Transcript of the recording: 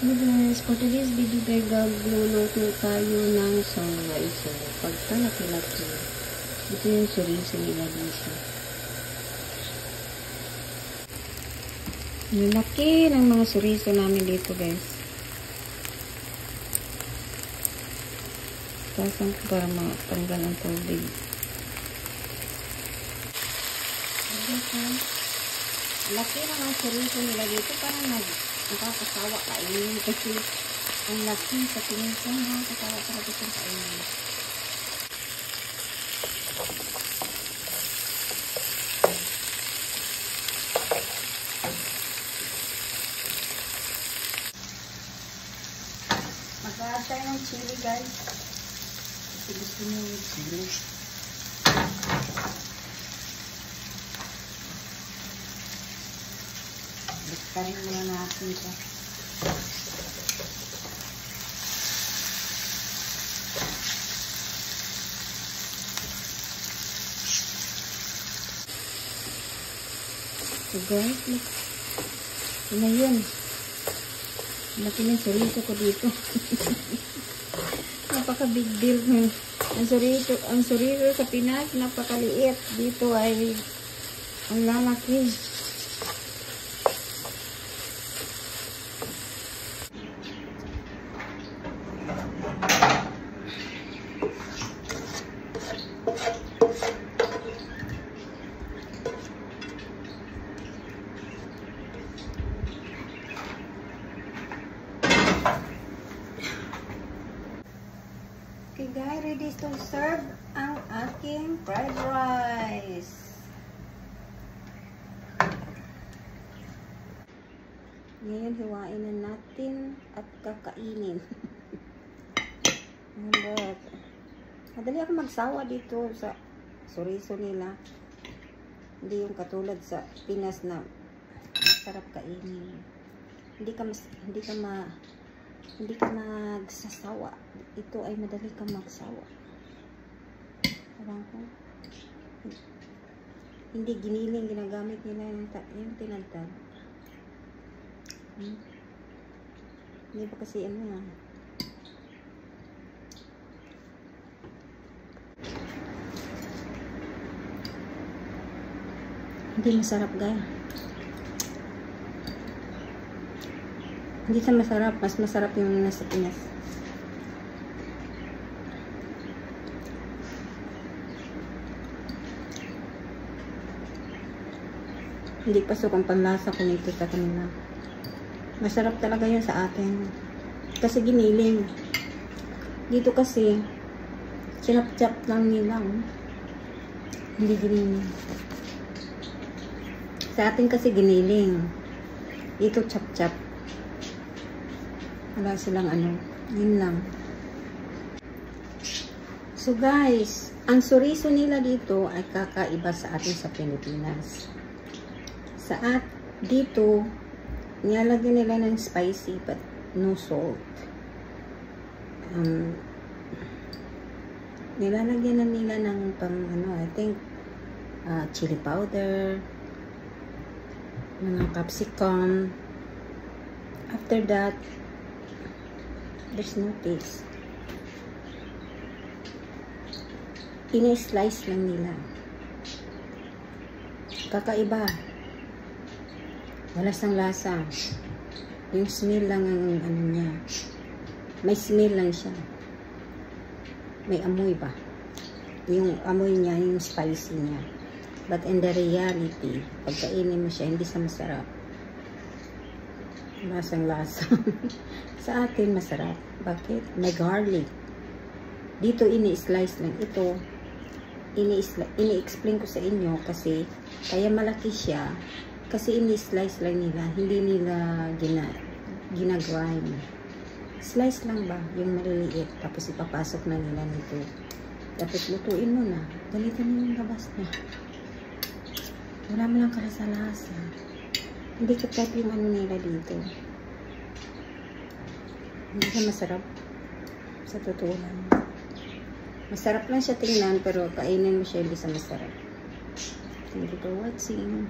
Hey guys, for today's video guys, magluluto tayo ng chorizo. Pagka laki-laki, ito yung chorizo nila dito. Ang laki ng mga chorizo namin dito guys. Tasang para matanggal ang tubig. Laki ng mga chorizo nila dito, parang nakakasawa kainin kasi ang laki sa tingin ko, nakakasawa talaga itong kainin. Mag-add tayo ng chili guys kasi gusto nyo yung chili. Buktarin muna natin ito. So guys, look. Ito na yun. Laki ng chorizo ko dito. Napaka big deal. Ang chorizo sa Pinas, napakaliit. Dito ay ang lalaki. Okay guys, ready to serve ang aking fried rice. Ngayon, hiwain na natin at kakainin. Madali ako magsawa dito sa chorizo nila. Hindi yung katulad sa Pinas na masarap kainin. Hindi ka magsasawa. Ito ay madali kang magsawa. Parang ko. Hindi giniling ginagamit nila yung tinadtad. Hindi pa kasi ano yan. Hindi masarap guys. Hindi siya masarap. Mas masarap yung nasa Pinas. Hindi pasok ang panlasa ko nito sa kanila. Masarap talaga yun sa atin. Kasi giniling. Dito kasi, sinap-chap lang nila. Hindi giniling. Sa atin kasi giniling. Dito chap-chap. Wala silang ano. Yun lang. So guys, ang chorizo nila dito ay kakaiba sa atin sa Pilipinas. Dito, nilalagyan nila ng spicy but no salt. Nilalagyan na nila ng pang ano, I think chili powder, mga capsicum. After that, there's no taste. Ina-slice lang nila. Kakaiba. Wala sang lasa. Yung smell lang ang ano niya. May smell lang siya. May amoy ba? Yung amoy niya, yung spicy niya. But in the reality, pagkainin mo siya, hindi siya masarap. Lasang lasa. Sa atin, masarap. Bakit? May garlic. Dito, ini-slice lang. Ito, ini-explain ko sa inyo kasi kaya malaki siya. Kasi ini-slice lang nila. Hindi nila gina-grind. Slice lang ba? Yung maliliit. Tapos ipapasok na nila nito. Tapos lutuin mo na. Ganito na yung labas niya. Wala mo lang kalasa-lasa. Hindi ko type yung ano nila dito. Hindi siya masarap. Sa totoo lang. Masarap lang siya tingnan pero kainin mo siya hindi siya masarap. Thank you for watching.